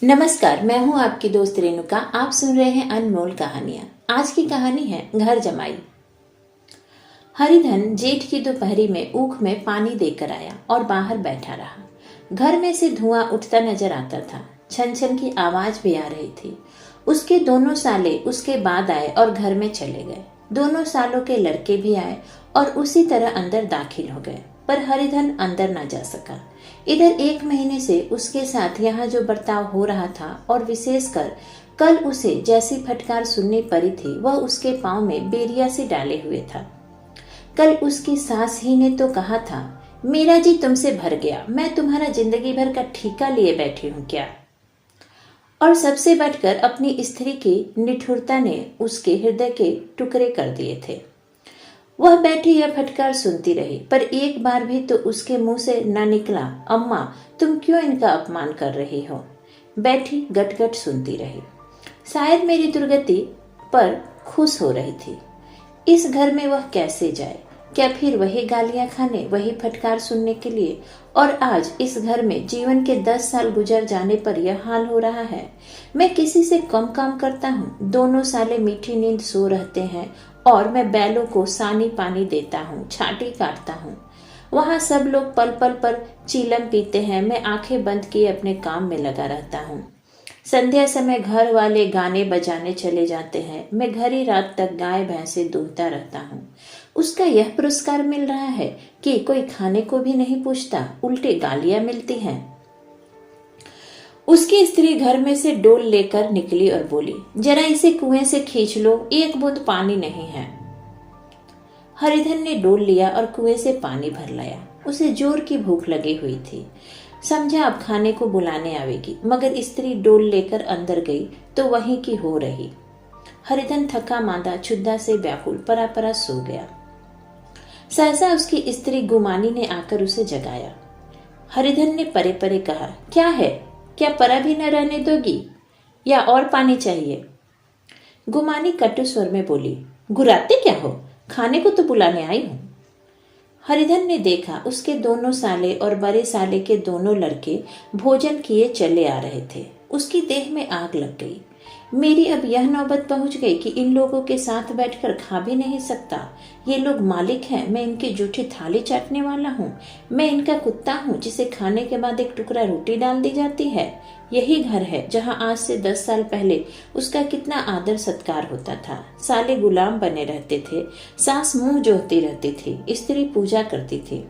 नमस्कार, मैं हूं आपकी दोस्त रेणुका। आप सुन रहे हैं अनमोल कहानियां। आज की कहानी है घर जमाई। हरिधन जेठ की दोपहरी में ऊख में पानी देकर आया और बाहर बैठा रहा। घर में से धुआं उठता नजर आता था। छन छन की आवाज भी आ रही थी। उसके दोनों साले उसके बाद आए और घर में चले गए। दोनों सालों के लड़के भी आए और उसी तरह अंदर दाखिल हो गए, पर हरिधन अंदर न जा सका। इधर 1 महीने से उसके साथ यहाँ जो बर्ताव हो रहा था और विशेषकर कल उसे जैसी फटकार सुननी पड़ी थी, वह उसके पांव में बेरिया से डाले हुए था। कल उसकी सास ही ने तो कहा था, मेरा जी तुमसे भर गया, मैं तुम्हारा जिंदगी भर का ठेका लिए बैठी हूँ क्या। और सबसे बढ़कर अपनी स्त्री की निठुरता ने उसके हृदय के टुकड़े कर दिए थे। वह बैठी यह फटकार सुनती रही, पर एक बार भी तो उसके मुंह से न निकला, अम्मा तुम क्यों इनका अपमान कर रही हो। बैठी गटगट सुनती रही। शायद मेरी दुर्गति पर खुश हो रही थी। इस घर में वह कैसे जाए, क्या फिर वही गालियां खाने, वही फटकार सुनने के लिए। और आज इस घर में जीवन के 10 साल गुजर जाने पर यह हाल हो रहा है। मैं किसी से कम काम करता हूँ, दोनों साले मीठी नींद सो रहते हैं और मैं बैलों को सानी पानी देता हूँ, छाटी काटता हूँ। वहाँ सब लोग पल पल पर चीलम पीते हैं, मैं आंखें बंद किए अपने काम में लगा रहता हूँ। संध्या समय घर वाले गाने बजाने चले जाते हैं, मैं घरी रात तक गाय भैंसे दूहता रहता हूँ। उसका यह पुरस्कार मिल रहा है कि कोई खाने को भी नहीं पूछता, उल्टे गालियां मिलती हैं। उसकी स्त्री घर में से डोल लेकर निकली और बोली, जरा इसे कुएं से खींच लो, एक बूंद पानी नहीं है। हरिधन ने डोल लिया और कुएं से पानी भर लाया। उसे जोर की भूख लगी हुई थी। समझा अब खाने को बुलाने आवेगी, मगर स्त्री डोल लेकर अंदर गई तो वहीं की हो रही। हरिधन थका मांदा छुद्दा से व्याकुल परा परा सो गया। सहसा उसकी स्त्री गुमानी ने आकर उसे जगाया। हरिधन ने परे परे कहा, क्या है, क्या परा भी न रहने दोगी या और पानी चाहिए। गुमानी कटु स्वर में बोली, गुराते क्या हो, खाने को तो बुलाने आई हूं। हरिधन ने देखा उसके दोनों साले और बड़े साले के दोनों लड़के भोजन किए चले आ रहे थे। उसकी देह में आग लग गई। मेरी अब यह नौबत पहुंच गई कि इन लोगों के साथ बैठकर खा भी नहीं सकता। ये लोग मालिक हैं, मैं इनकी जूठी थाली चाटने वाला हूँ। मैं इनका कुत्ता हूँ जिसे खाने के बाद एक टुकड़ा रोटी डाल दी जाती है। यही घर है जहाँ आज से 10 साल पहले उसका कितना आदर सत्कार होता था। साले गुलाम बने रहते थे, सास मुंह जोहती रहती थी, स्त्री पूजा करती थी।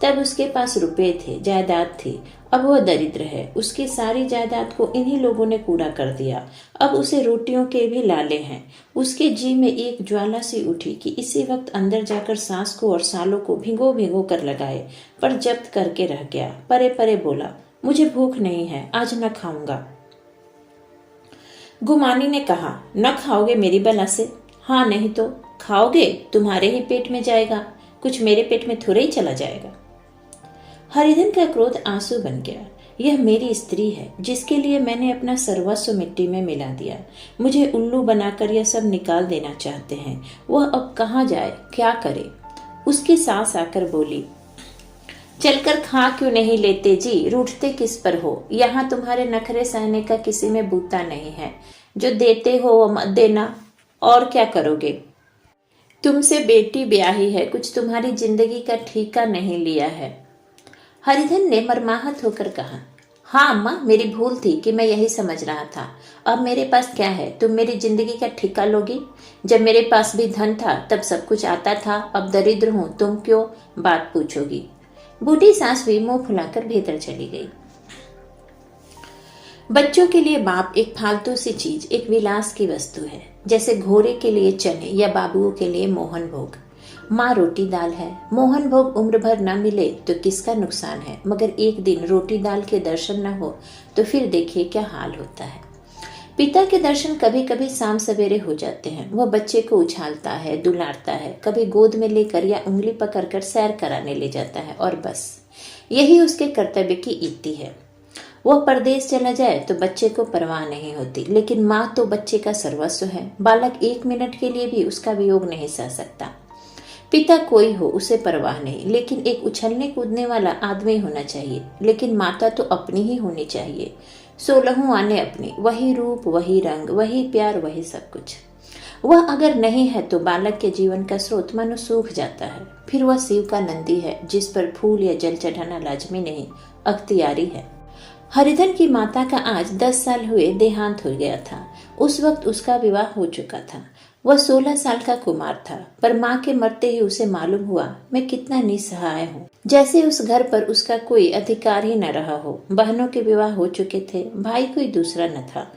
तब उसके पास रुपए थे, जायदाद थी। अब वह दरिद्र है। उसकी सारी जायदाद को इन्हीं लोगों ने कूड़ा कर दिया। अब उसे रोटियों के भी लाले हैं। उसके जी में एक ज्वाला सी उठी कि इसी वक्त अंदर जाकर सास को और सालों को भिगो भिगो कर लगाए, पर जब्त करके रह गया। परे परे बोला, मुझे भूख नहीं है, आज न खाऊंगा। गुमानी ने कहा, न खाओगे मेरी बला से। हाँ नहीं तो खाओगे, तुम्हारे ही पेट में जाएगा, कुछ मेरे पेट में थोड़े ही चला जाएगा। हरिधन का क्रोध आंसू बन गया। यह मेरी स्त्री है जिसके लिए मैंने अपना सर्वस्व मिट्टी में मिला दिया। मुझे उल्लू बनाकर यह सब निकाल देना चाहते हैं। वह अब कहाँ जाए, क्या करे। उसकी सास आकर बोली, चलकर खा क्यों नहीं लेते जी, रूठते किस पर हो। यहाँ तुम्हारे नखरे सहने का किसी में बूता नहीं है। जो देते हो वो मत देना, और क्या करोगे। तुमसे बेटी ब्याही है, कुछ तुम्हारी जिंदगी का ठीका नहीं लिया है। हरिधन ने मर्माहत होकर कहा, हाँ अम्मा, मेरी भूल थी कि मैं यही समझ रहा था। अब मेरे पास क्या है, तुम मेरी जिंदगी का ठेका लोगी। जब मेरे पास भी धन था तब सब कुछ आता था, अब दरिद्र हूं, तुम क्यों बात पूछोगी। बूढ़ी सास भी मुंह फुलाकर भीतर चली गई। बच्चों के लिए बाप एक फालतू सी चीज, एक विलास की वस्तु है, जैसे घोड़े के लिए चने या बाबुओं के लिए मोहन भोग। माँ रोटी दाल है, मोहन भोग उम्र भर न मिले तो किसका नुकसान है, मगर एक दिन रोटी दाल के दर्शन न हो तो फिर देखिए क्या हाल होता है। पिता के दर्शन कभी कभी शाम सवेरे हो जाते हैं। वह बच्चे को उछालता है, दुलारता है, कभी गोद में लेकर या उंगली पकड़कर सैर कराने ले जाता है, और बस यही उसके कर्तव्य की इति है। वह परदेश चला जाए तो बच्चे को परवाह नहीं होती, लेकिन माँ तो बच्चे का सर्वस्व है। बालक 1 मिनट के लिए भी उसका वियोग नहीं सह सकता। पिता कोई हो उसे परवाह नहीं, लेकिन एक उछलने कूदने वाला आदमी होना चाहिए। लेकिन माता तो अपनी ही होनी चाहिए। 16वीं आने अपनी, वही रूप, वही रंग, वही प्यार, वही सब कुछ। वह अगर नहीं है तो बालक के जीवन का स्रोत मानो सूख जाता है। फिर वह शिव का नंदी है जिस पर फूल या जल चढ़ाना लाजमी नहीं, अख्तियारी है। हरिधन की माता का आज 10 साल हुए देहांत हो गया था। उस वक्त उसका विवाह हो चुका था। वह 16 साल का कुमार था, पर माँ के मरते ही उसे मालूम हुआ मैं कितना निसहाय हूँ। जैसे उस घर पर उसका कोई अधिकार ही न रहा हो। बहनों के विवाह हो चुके थे, भाई कोई दूसरा न था।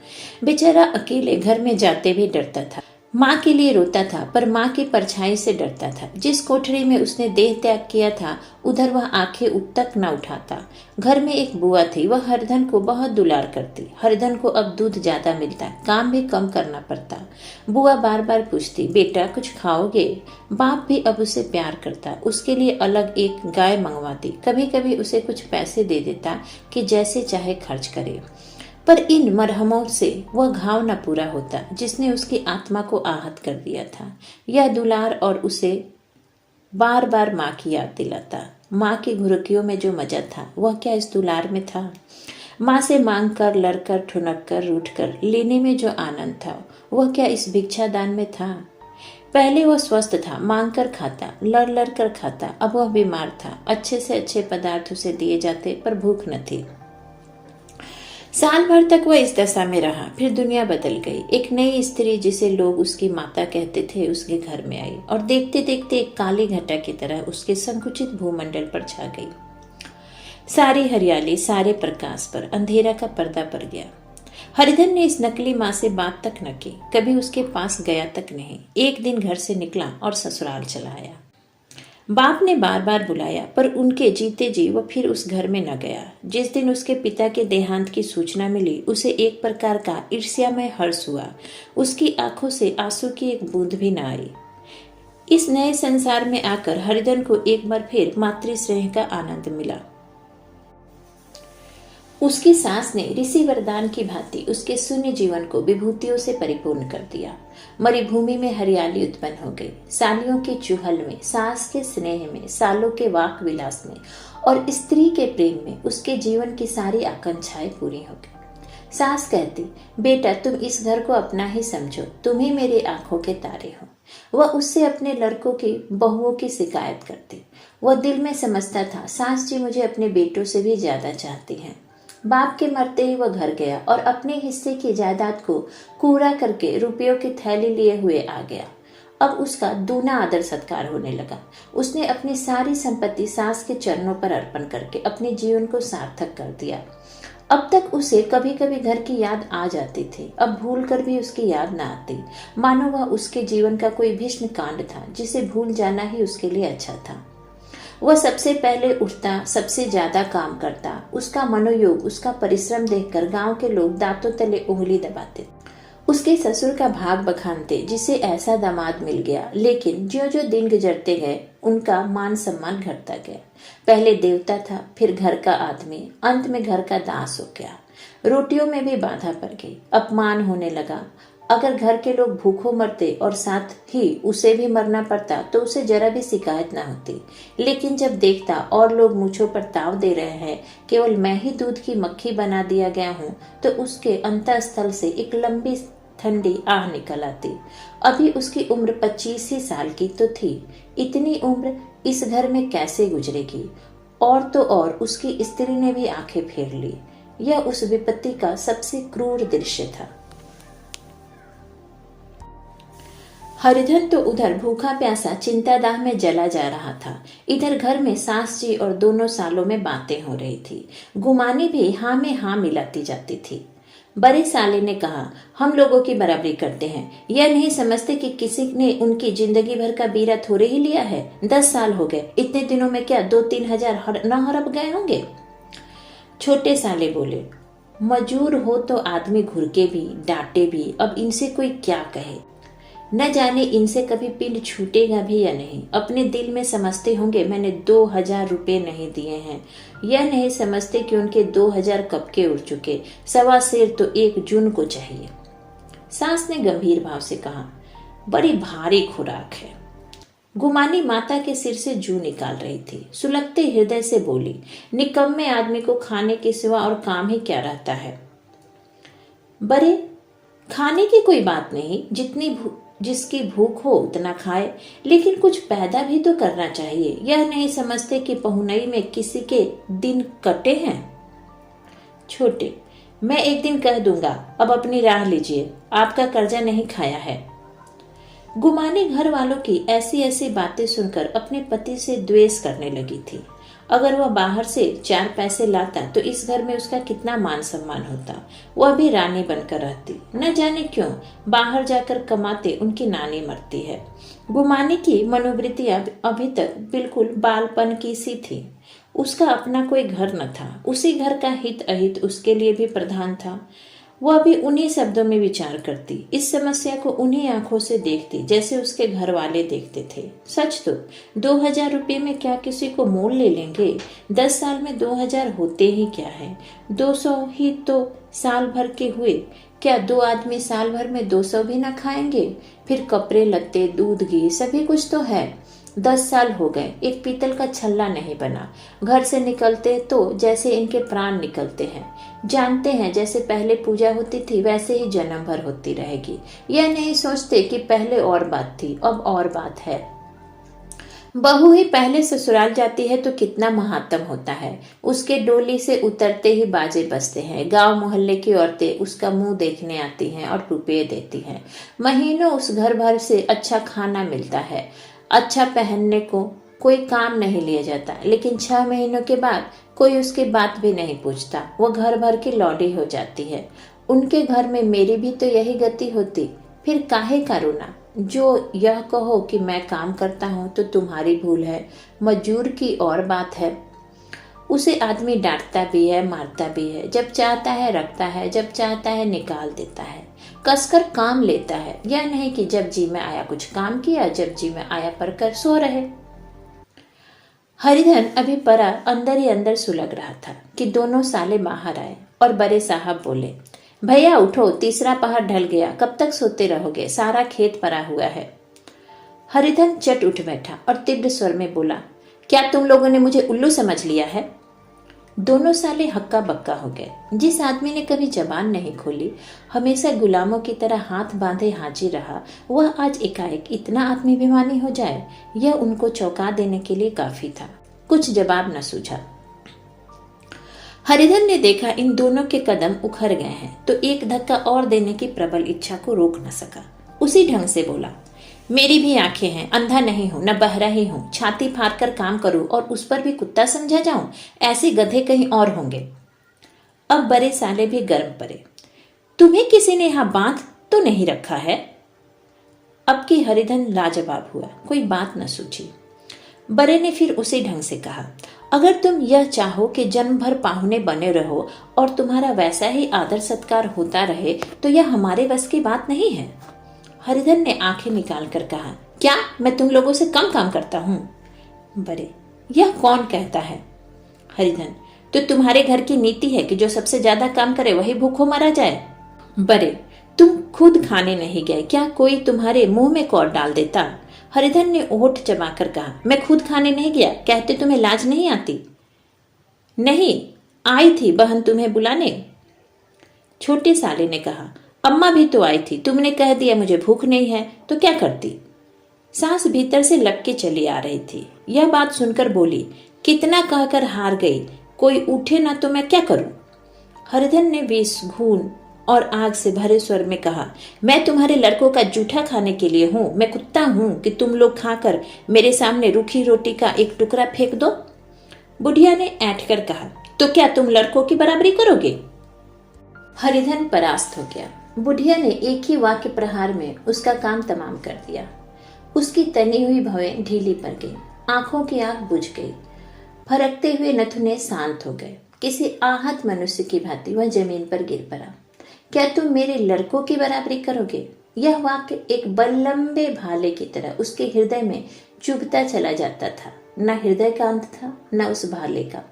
बेचारा अकेले घर में जाते भी डरता था। माँ के लिए रोता था, पर माँ की परछाई से डरता था। जिस कोठरी में उसने देह त्याग किया था, उधर वह आंखें तक न उठाता। घर में एक बुआ थी, वह हरिधन को बहुत दुलार करती। हरिधन को अब दूध ज्यादा मिलता, काम भी कम करना पड़ता। बुआ बार बार पूछती, बेटा कुछ खाओगे? बाप भी अब उसे प्यार करता, उसके लिए अलग एक गाय मंगवाती। कभी कभी उसे कुछ पैसे दे देता कि जैसे चाहे खर्च करे। पर इन मरहमों से वह घाव न पूरा होता जिसने उसकी आत्मा को आहत कर दिया था। यह दुलार और उसे बार बार माँ की याद दिलाता। माँ की घुरकियों में जो मजा था, वह क्या इस दुलार में था? माँ से मांग कर, लड़कर, ठुनक कर, रूठ कर लेने में जो आनंद था, वह क्या इस भिक्षा दान में था? पहले वह स्वस्थ था, मांग कर खाता, लड़ लड़ कर खाता। अब वह बीमार था। अच्छे से अच्छे पदार्थ उसे दिए जाते, पर भूख न थी। साल भर तक वह इस दशा में रहा। फिर दुनिया बदल गई। एक नई स्त्री, जिसे लोग उसकी माता कहते थे, उसके घर में आई और देखते देखते एक काली घटा की तरह उसके संकुचित भूमंडल पर छा गई। सारी हरियाली, सारे प्रकाश पर अंधेरा का पर्दा पड़ गया। हरिधन ने इस नकली माँ से बात तक न की, कभी उसके पास गया तक नहीं। एक दिन घर से निकला और ससुराल चला आया। बाप ने बार बार बुलाया, पर उनके जीते जी वह फिर उस घर में न गया। जिस दिन उसके पिता के देहांत की सूचना मिली, उसे एक प्रकार का ईर्ष्यामय हर्ष हुआ। उसकी आंखों से आंसू की एक बूंद भी न आई। इस नए संसार में आकर हरिधन को एक बार फिर मातृस्नेह का आनंद मिला। उसकी सास ने ऋषि वरदान की भांति उसके शून्य जीवन को विभूतियों से परिपूर्ण कर दिया। मरुभूमि में हरियाली उत्पन्न हो गई। सालियों के चुहल में, सास के स्नेह में, सालों के वाक विलास में और स्त्री के प्रेम में उसके जीवन की सारी आकांक्षाएं पूरी हो गई। सास कहती, बेटा तुम इस घर को अपना ही समझो, तुम ही मेरी आंखों के तारे हो। वह उससे अपने लड़कों की बहुओं की शिकायत करती। वह दिल में समझता था, सास जी मुझे अपने बेटों से भी ज्यादा चाहती हैं। बाप के मरते ही वह घर गया और अपने हिस्से की जायदाद को कूड़ा करके रुपयों की थैली लिए हुए आ गया। अब उसका दूना आदर सत्कार होने लगा। उसने अपनी सारी संपत्ति सास के चरणों पर अर्पण करके अपने जीवन को सार्थक कर दिया। अब तक उसे कभी कभी घर की याद आ जाती थी, अब भूल कर भी उसकी याद न आती, मानो वह उसके जीवन का कोई भीष्म कांड था जिसे भूल जाना ही उसके लिए अच्छा था। वह सबसे पहले उठता, सबसे ज्यादा काम करता। उसका मनोयोग, उसका परिश्रम देखकर गांव के लोग दांतों तले उंगली दबाते। उसके ससुर का भाग बखानते, जिसे ऐसा दामाद मिल गया। लेकिन ज्यों ज्यों दिन गुजरते गए, उनका मान सम्मान घटता गया। पहले देवता था, फिर घर का आदमी, अंत में घर का दास हो गया। रोटियों में भी बाधा पड़ गई, अपमान होने लगा। अगर घर के लोग भूखों मरते और साथ ही उसे भी मरना पड़ता तो उसे जरा भी शिकायत न होती। लेकिन जब देखता और लोग मुझों पर ताव दे रहे हैं, केवल मैं ही दूध की मक्खी बना दिया गया हूँ, तो उसके अंतःस्थल से एक लंबी ठंडी आह निकल आती। अभी उसकी उम्र 25 ही साल की तो थी। इतनी उम्र इस घर में कैसे गुजरेगी? और तो और उसकी स्त्री ने भी आंखें फेर ली। यह उस विपत्ति का सबसे क्रूर दृश्य था। हरिधन तो उधर भूखा प्यासा चिंतादाह में जला जा रहा था। इधर घर में सास जी और दोनों सालों में बातें हो रही थी। गुमानी भी हाँ में हाँ मिलाती जाती थी। बड़े साले ने कहा, हम लोगों की बराबरी करते हैं, यह नहीं समझते कि किसी ने उनकी जिंदगी भर का बीरा थोड़े ही लिया है। 10 साल हो गए, इतने दिनों में क्या 2-3 हजार न हड़प गए होंगे? छोटे साले बोले, मजूर हो तो आदमी घुरके भी, डांटे भी, अब इनसे कोई क्या कहे। न जाने इनसे कभी पिंड छूटेगा भी या नहीं। अपने दिल में समझते होंगे मैंने 2000 रुपये नहीं दिए हैं। यह नहीं समझते कि उनके 2000 कब के उड़ चुके। 1.25 सेर तो 1 जून को चाहिए। सास ने गंभीर भाव से कहा, बड़ी भारी खुराक है। गुमानी माता के सिर से जू निकाल रही थी। सुलगते हृदय से बोली, निकम्मे आदमी को खाने के सिवा और काम ही क्या रहता है। बड़े, खाने की कोई बात नहीं, जिसकी भूख हो उतना खाए, लेकिन कुछ पैदा भी तो करना चाहिए। यह नहीं समझते कि पहुनई में किसी के दिन कटे हैं। छोटे, मैं एक दिन कह दूंगा, अब अपनी राह लीजिए, आपका कर्जा नहीं खाया है। गुमानी घर वालों की ऐसी ऐसी बातें सुनकर अपने पति से द्वेष करने लगी थी। अगर वह बाहर से 4 पैसे लाता तो इस घर में उसका कितना मान सम्मान होता। वह भी रानी बनकर रहती। न जाने क्यों बाहर जाकर कमाते उनकी नानी मरती है। गुमानी की मनोवृत्ति अभी तक बिल्कुल बालपन की सी थी। उसका अपना कोई घर न था। उसी घर का हित अहित उसके लिए भी प्रधान था। वह भी उन्हीं शब्दों में विचार करती, इस समस्या को उन्हीं आंखों से देखती जैसे उसके घर वाले देखते थे। सच तो 2000 रुपये में क्या किसी को मोल ले लेंगे? 10 साल में 2000 होते ही क्या है? 200 ही तो साल भर के हुए। क्या 2 आदमी साल भर में 200 भी ना खाएंगे? फिर कपड़े लत्ते, दूध, घी सभी कुछ तो है। 10 साल हो गए, एक पीतल का छल्ला नहीं बना। घर से निकलते तो जैसे इनके प्राण निकलते हैं। जानते हैं जैसे पहले पूजा होती थी वैसे ही जन्म भर होती रहेगी। यह नहीं सोचते कि पहले और बात थी, अब और बात है। बहू ही पहले ससुराल जाती है तो कितना महात्म होता है। उसके डोली से उतरते ही बाजे बजते हैं। गांव मोहल्ले की औरतें उसका मुंह देखने आती हैं और रुपये देती हैं। महीनों उस घर भर से अच्छा खाना मिलता है, अच्छा पहनने को कोई काम नहीं लिया जाता। लेकिन 6 महीनों के बाद कोई उसकी बात भी नहीं पूछता। वो घर भर की लौडी हो जाती है। उनके घर में मेरी भी तो यही गति होती। फिर काहे का रोना? जो यह कहो कि मैं काम करता हूँ तो तुम्हारी भूल है, मजदूर की और बात है। उसे आदमी डांटता भी है, मारता भी है। जब चाहता है रखता है, जब चाहता है निकाल देता है। कसकर काम लेता है। यह नहीं कि जब जी में आया कुछ काम किया, जब जी में आया पढ़कर सो रहे। हरिधन अभी परा अंदर ही अंदर सुलग रहा था कि दोनों साले बाहर आए और बड़े साहब बोले, भैया उठो, तीसरा पहर ढल गया, कब तक सोते रहोगे? सारा खेत परा हुआ है। हरिधन चट उठ बैठा और तीव्र स्वर में बोला, क्या तुम लोगों ने मुझे उल्लू समझ लिया है? दोनों साले हक्का बक्का हो गए। जिस आदमी ने कभी जबान नहीं खोली, हमेशा गुलामों की तरह हाथ बांधे हाजिर रहा, वह आज एकाएक इतना आत्माभिमानी हो जाए, यह उनको चौंका देने के लिए काफी था। कुछ जवाब न सूझा। हरिधन ने देखा इन दोनों के कदम उखड़ गए हैं तो एक धक्का और देने की प्रबल इच्छा को रोक न सका। उसी ढंग से बोला, मेरी भी आंखें हैं, अंधा नहीं हूं, न बहरा ही हूं। छाती फाड़ कर काम करूं और उस पर भी कुत्ता समझा जाऊं? ऐसे गधे कहीं और होंगे। अब बड़े साले भी गर्म पड़े। तुम्हें किसी ने यहां बांध तो नहीं रखा है? अब की हरिधन लाजवाब हुआ, कोई बात न सूझी। बड़े ने फिर उसी ढंग से कहा, अगर तुम यह चाहो कि जन्म भर पाहुने बने रहो और तुम्हारा वैसा ही आदर सत्कार होता रहे तो यह हमारे बस की बात नहीं है। हरिधन ने आंखें निकाल कर कहा, क्या मैं तुम लोगों से कम काम करता हूं? बड़े, यह कौन कहता है? हरिधन, तो तुम्हारे घर की नीति है कि जो सबसे ज्यादा काम करे वही भूखों मारा जाए। बड़े, तुम खुद खाने नहीं गए, क्या कोई तुम्हारे मुंह में कौर डाल देता? हरिधन ने ओठ चबाकर कहा, मैं खुद खाने नहीं गया, कहते तुम्हें लाज नहीं आती? नहीं, आई थी बहन तुम्हें बुलाने। छोटे साले ने कहा, अम्मा भी तो आई थी, तुमने कह दिया मुझे भूख नहीं है, तो क्या करती? सास भीतर से लग के चली आ रही थी। यह बात सुनकर बोली, कितना कहकर हार गई, कोई उठे ना तो मैं क्या करूं? हरिधन ने विष, घून और आग से भरे स्वर में कहा, मैं तुम्हारे लड़कों का जूठा खाने के लिए हूं? मैं कुत्ता हूं कि तुम लोग खाकर मेरे सामने रूखी रोटी का एक टुकड़ा फेंक दो? बुढ़िया ने ऐंठ कर कहा, तो क्या तुम लड़कों की बराबरी करोगे? हरिधन परास्त हो गया। बुढ़िया ने एक ही वाक्य प्रहार में उसका काम तमाम कर दिया। उसकी तनी हुई भवें ढीली पड़ गई, आंखों की आग बुझ गई, फरकते हुए नथुने शांत हो गए। किसी आहत मनुष्य की भांति वह जमीन पर गिर पड़ा। क्या तुम मेरे लड़कों की बराबरी करोगे? यह वाक्य एक बललंबे भाले की तरह उसके हृदय में चुभता चला जाता था। न हृदय का अंत था, न उस भाले का।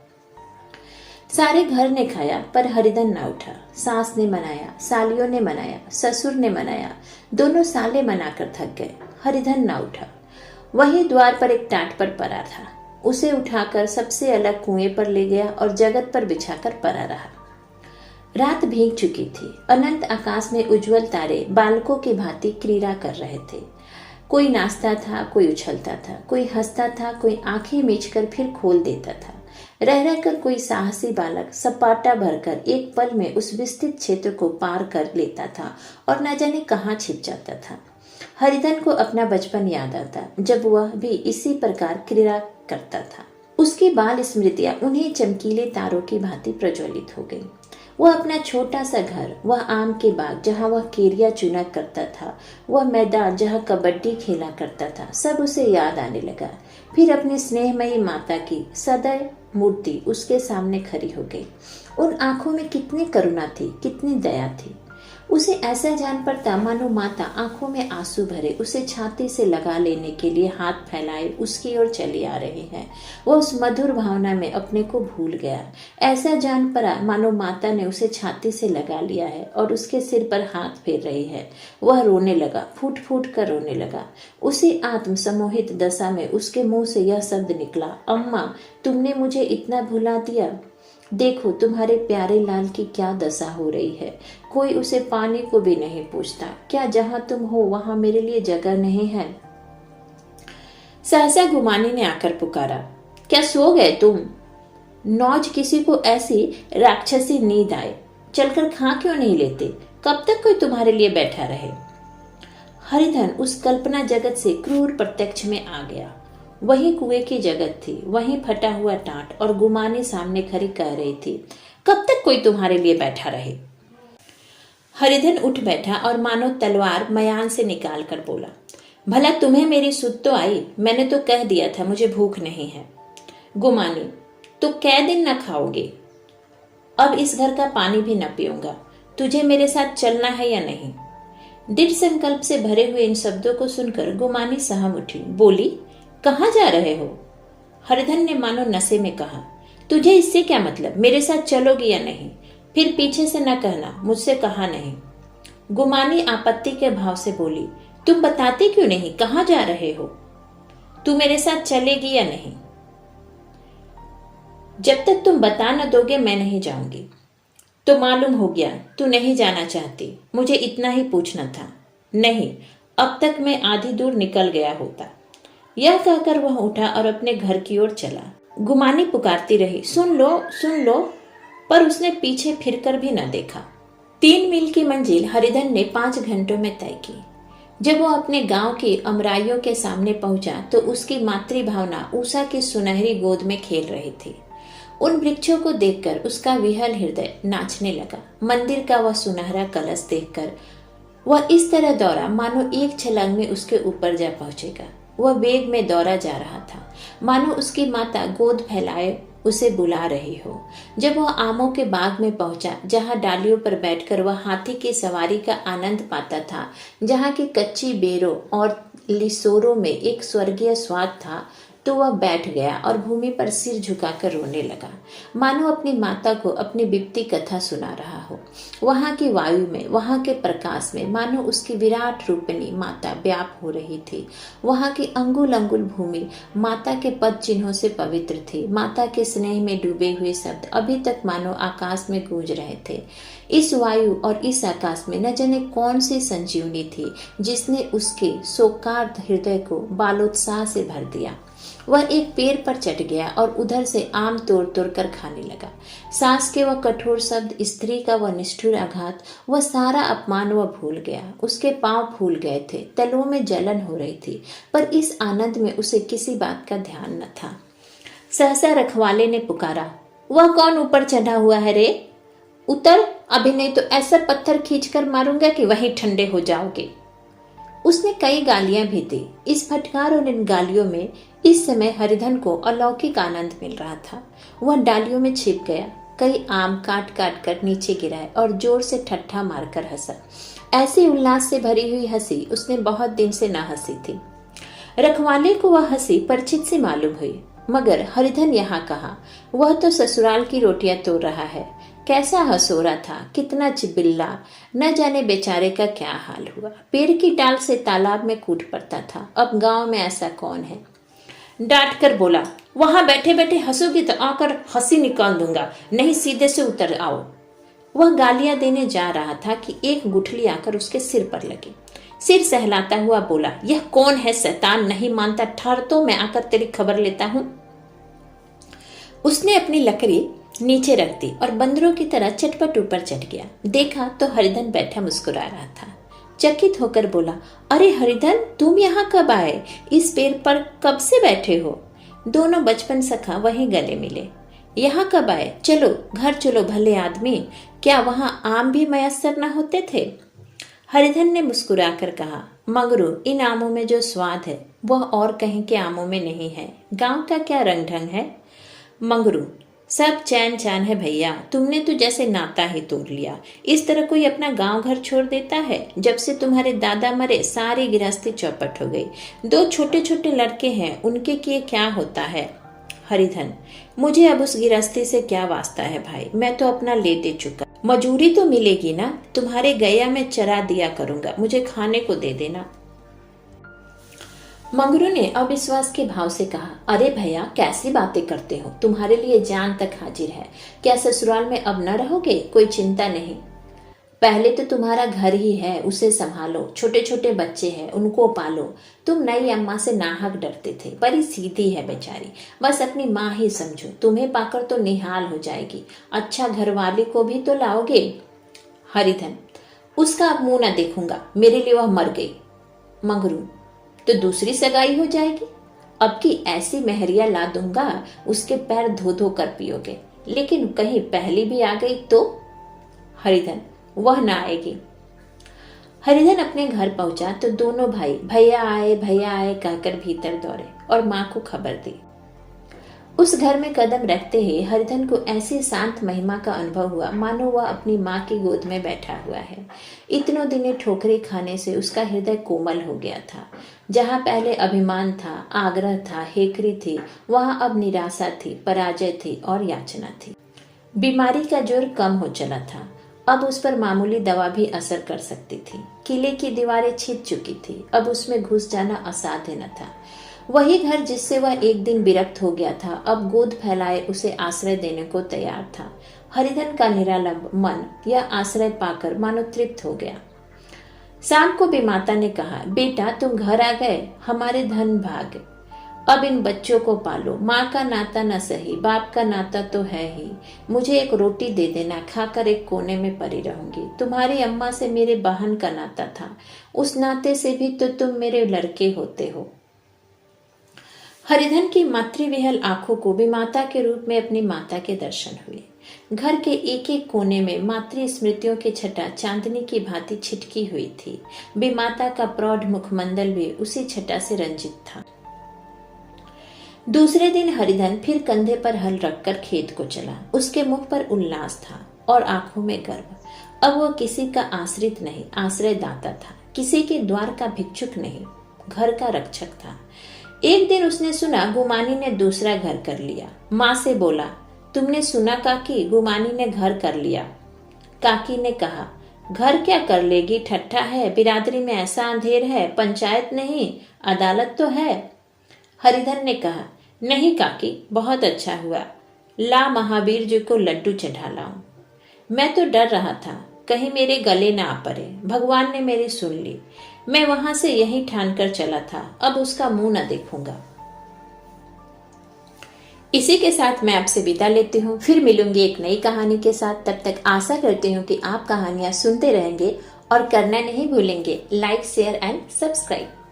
सारे घर ने खाया पर हरिधन ना उठा। सास ने मनाया, सालियों ने मनाया, ससुर ने मनाया, दोनों साले मनाकर थक गए। हरिधन ना उठा। वही द्वार पर एक टाट पर पड़ा था। उसे उठाकर सबसे अलग कुएं पर ले गया और जगत पर बिछाकर पड़ा रहा। रात भीग चुकी थी। अनंत आकाश में उज्जवल तारे बालकों की भांति क्रीड़ा कर रहे थे। कोई नाचता था, कोई उछलता था, कोई हंसता था, कोई आंखें मीचकर फिर खोल देता था। रह रहकर कोई साहसी बालक सपाटा भरकर एक पल में उस विस्तृत क्षेत्र को पार कर लेता था और न जाने कहाँ छिप जाता था। हरिधन को अपना बचपन याद आता, जब वह भी इसी प्रकार क्रीड़ा करता था। उसकी बाल स्मृतियां उन्हीं चमकीले तारों की भांति प्रज्वलित हो गई। वह अपना छोटा सा घर, वह आम के बाग जहाँ वह केरिया चुना करता था, वह मैदान जहाँ कबड्डी खेला करता था, सब उसे याद आने लगा। फिर अपनी स्नेहमयी माता की सदैव मूर्ति उसके सामने खड़ी हो गई। उन आंखों में कितनी करुणा थी, कितनी दया थी। उसे ऐसा जान पड़ता मानो माता आंखों में आंसू भरे उसे छाती से लगा लेने के लिए हाथ फैलाए उसकी ओर चली आ रहे हैं। वह उस मधुर भावना में अपने को भूल गया। ऐसा जान पड़ा मानो माता ने उसे छाती से लगा लिया है और उसके सिर पर हाथ फेर रही है। वह रोने लगा, फूट फूट कर रोने लगा। उसी आत्म सम्मोहित दशा में उसके मुंह से यह शब्द निकला, अम्मा, तुमने मुझे इतना भुला दिया। देखो तुम्हारे प्यारे लाल की क्या दशा हो रही है। कोई उसे पानी को भी नहीं पूछता। क्या जहां तुम हो वहां मेरे लिए जगह नहीं है? सहसा गुमानी ने आकर पुकारा, क्या सो गए तुम? नौज किसी को ऐसी राक्षसी नींद आए। चलकर खा क्यों नहीं लेते? कब तक कोई तुम्हारे लिए बैठा रहे? हरिधन उस कल्पना जगत से क्रूर प्रत्यक्ष में आ गया। वही कुएं की जगत थी, वही फटा हुआ टाट और गुमानी सामने खड़ी कह रही थी, कब तक कोई तुम्हारे लिए बैठा रहे? हरिधन उठ बैठा और मानो तलवार मयान से निकाल कर बोला, भला तुम्हें मेरी सुध तो आई? मैंने तो कह दिया था मुझे भूख नहीं है। गुमानी, तो कै दिन न खाओगे? अब इस घर का पानी भी न पीऊंगा। तुझे मेरे साथ चलना है या नहीं? दृढ़ संकल्प से भरे हुए इन शब्दों को सुनकर गुमानी सहम उठी, बोली, कहाँ जा रहे हो? हरिधन ने मानो नशे में कहा, तुझे इससे क्या मतलब? मेरे साथ चलोगी या नहीं? फिर पीछे से न कहना मुझसे कहा नहीं। गुमानी आपत्ति के भाव से बोली, तुम बताते क्यों नहीं कहाँ जा रहे हो? तू मेरे साथ चलेगी या नहीं? जब तक तुम बता न दोगे मैं नहीं जाऊंगी। तो मालूम हो गया तू नहीं जाना चाहती। मुझे इतना ही पूछना था। नहीं, अब तक मैं आधी दूर निकल गया होता। यह कहकर वह उठा और अपने घर की ओर चला। गुमानी पुकारती रही, सुन लो सुन लो, पर उसने पीछे फिरकर भी न देखा। 3 मील की मंजिल हरिधन ने 5 घंटों में तय की। जब वह अपने गांव की अमराइयों के सामने पहुंचा तो उसकी मातृभावना उषा की सुनहरी गोद में खेल रही थी। उन वृक्षों को देखकर उसका विहल हृदय नाचने लगा। मंदिर का वह सुनहरा कलश देखकर वह इस तरह दौड़ा मानो एक छलांग में उसके ऊपर जा पहुंचेगा। वह वेग में दौड़ा जा रहा था, मानो उसकी माता गोद फैलाए उसे बुला रही हो। जब वह आमों के बाग में पहुंचा, जहां डालियों पर बैठकर वह हाथी की सवारी का आनंद पाता था, जहां की कच्ची बेरों और लिसोरों में एक स्वर्गीय स्वाद था, तो वह बैठ गया और भूमि पर सिर झुकाकर रोने लगा, मानो अपनी माता को अपनी बिपती कथा सुना रहा हो। वहां की वायु में, वहां के प्रकाश में मानो उसकी विराट रूपिणी माता व्याप हो रही थी। वहां की अंगुल अंगुल भूमि माता के पद चिन्हों से पवित्र थी। माता के स्नेह में डूबे हुए शब्द अभी तक मानो आकाश में गूंज रहे थे। इस वायु और इस आकाश में न जाने कौन सी संजीवनी थी जिसने उसके शोकार्त हृदय को बालोत्साह से भर दिया। वह एक पेड़ पर चढ़ गया और उधर से आम तोड़ तोड़ कर खाने लगा। सास के वह कठोर शब्द, स्त्री का वह निष्ठुर आघात, वह सारा अपमान वह भूल गया। उसके पांव फूल गए थे, तलवों में जलन हो रही थी, पर इस आनंद में उसे किसी बात का ध्यान न था। सहसा रखवाले ने पुकारा, वह कौन ऊपर चढ़ा हुआ है रे? उतर, अभी नहीं तो ऐसा पत्थर खींचकर मारूंगा कि वहीं ठंडे हो जाओगे। उसने कई गालियां भी दी। इस फटकार और इन गालियों में इस समय हरिधन को अलौकिक आनंद मिल रहा था। वह डालियों में छिप गया, कई आम काट काट कर नीचे गिराए और जोर से ठट्ठा मारकर हंसा। ऐसी उल्लास से भरी हुई हंसी उसने बहुत दिन से न हंसी थी। रखवाले को वह हंसी परिचित से मालूम हुई, मगर हरिधन यहाँ कहा, वह तो ससुराल की रोटियां तोड़ रहा है। कैसा हंसोरा था, कितना चिबिल्ला, न जाने बेचारे का क्या हाल हुआ। पेड़ की टाल से तालाब में कूद पड़ता था। अब गांव में ऐसा कौन है? डांट कर बोला, वहां बैठे बैठे हंसोगी तो आकर हंसी निकाल दूंगा, नहीं सीधे से उतर आओ। वह गालियां देने जा रहा था कि एक गुठली आकर उसके सिर पर लगी। सिर सहलाता हुआ बोला, यह कौन है शैतान, नहीं मानता, ठहर तो मैं आकर तेरी खबर लेता हूं। उसने अपनी लकड़ी नीचे रख दी और बंदरों की तरह चटपट ऊपर चढ़ गया। देखा तो हरिधन बैठा मुस्कुरा रहा था। चकित होकर बोला, अरे हरिधन, तुम यहाँ कब आए? इस पेड़ पर कब से बैठे हो? दोनों बचपन सखा वहीं गले मिले। यहाँ कब आए? चलो घर चलो भले आदमी, क्या वहां आम भी मयस्सर न होते थे? हरिधन ने मुस्कुराकर कहा, मगरू, इन आमों में जो स्वाद है वह और कहीं के आमों में नहीं है। गांव का क्या रंग ढंग है? मंगरू, सब चैन चैन है भैया, तुमने तो जैसे नाता ही तोड़ लिया। इस तरह कोई अपना गांव घर छोड़ देता है? जब से तुम्हारे दादा मरे सारी गृहस्थी चौपट हो गई। 2 छोटे छोटे लड़के हैं, उनके किए क्या होता है? हरिधन, मुझे अब उस गृहस्थी से क्या वास्ता है भाई, मैं तो अपना ले दे चुका। मजूरी तो मिलेगी ना, तुम्हारे गैया में चरा दिया करूंगा, मुझे खाने को दे देना। मंगरू ने अविश्वास के भाव से कहा, अरे भैया कैसी बातें करते हो, तुम्हारे लिए जान तक हाजिर है। क्या ससुराल में अब न रहोगे? कोई चिंता नहीं, पहले तो तुम्हारा घर ही है, उसे संभालो। छोटे छोटे बच्चे हैं, उनको पालो। तुम नई अम्मा से नाहक डरते थे, बड़ी सीधी है बेचारी, बस अपनी माँ ही समझो। तुम्हें पाकर तो निहाल हो जाएगी। अच्छा घरवाली को भी तो लाओगे। हरिधन, उसका अब मुंह न देखूंगा, मेरे लिए वह मर गई। मंगरू, तो दूसरी सगाई हो जाएगी। अब की ऐसी मेहरिया ला दूंगा, उसके पैर धो धो कर पियोगे। लेकिन कहीं पहली भी आ गई तो? हरिधन, वह ना आएगी। हरिधन अपने घर पहुंचा तो दोनों भाई भैया आए कहकर भीतर दौड़े और माँ को खबर दी। उस घर में कदम रखते ही हरिधन को ऐसी शांत महिमा का अनुभव हुआ मानो वह अपनी माँ की गोद में बैठा हुआ है। इतनों दिने ठोकरे खाने से उसका हृदय कोमल हो गया था। जहाँ पहले अभिमान था, आग्रह था, हेकरी थी, वहां अब निराशा थी, पराजय थी और याचना थी। बीमारी का जोर कम हो चला था। अब उस पर मामूली दवा भी असर कर सकती थी। किले की दीवारें छिद चुकी थी, अब उसमें घुस जाना असाध्य न था। वही घर जिससे वह एक दिन विरक्त हो गया था, अब गोद फैलाए उसे आश्रय देने को तैयार था। हरिधन का निरालंब मन यह आश्रय पाकर मानो तृप्त हो गया। शाम को भी माता ने कहा, बेटा तुम घर आ गए, हमारे धन भाग। अब इन बच्चों को पालो। माँ का नाता न सही, बाप का नाता तो है ही। मुझे एक रोटी दे देना, खाकर एक कोने में पड़ी रहूंगी। तुम्हारी अम्मा से मेरे बहन का नाता था, उस नाते से भी तो तुम मेरे लड़के होते हो। हरिधन की मातृविहल आंखों को भी माता के रूप में अपनी माता के दर्शन हुए। घर के एक एक कोने में मातृ स्मृतियों की छटा चांदनी की भांति छिटकी हुई थी। माता का प्रौढ़ मुखमंडल भी उसी छटा से रंजित था। दूसरे दिन हरिधन फिर कंधे पर हल रखकर खेत को चला। उसके मुख पर उल्लास था और आंखों में गर्व। अब वह किसी का आश्रित नहीं, आश्रयदाता था। किसी के द्वार का भिक्षुक नहीं, घर का रक्षक था। एक दिन उसने सुना गुमानी ने दूसरा घर कर लिया। माँ से बोला, तुमने सुना काकी, गुमानी ने घर कर लिया। काकी ने कहा, घर क्या कर लेगी, ठट्ठा है, बिरादरी में ऐसा अंधेर है, पंचायत नहीं अदालत तो है। हरिधन ने कहा, नहीं काकी, बहुत अच्छा हुआ, ला महावीर जी को लड्डू चढ़ा लाऊं। मैं तो डर रहा था कहीं मेरे गले ना आ पड़े। भगवान ने मेरी सुन ली। मैं वहां से यही ठान कर चला था, अब उसका मुंह न देखूंगा। इसी के साथ मैं आपसे विदा लेती हूँ। फिर मिलूंगी एक नई कहानी के साथ। तब तक आशा करती हूँ कि आप कहानियां सुनते रहेंगे और करना नहीं भूलेंगे लाइक, शेयर एंड सब्सक्राइब।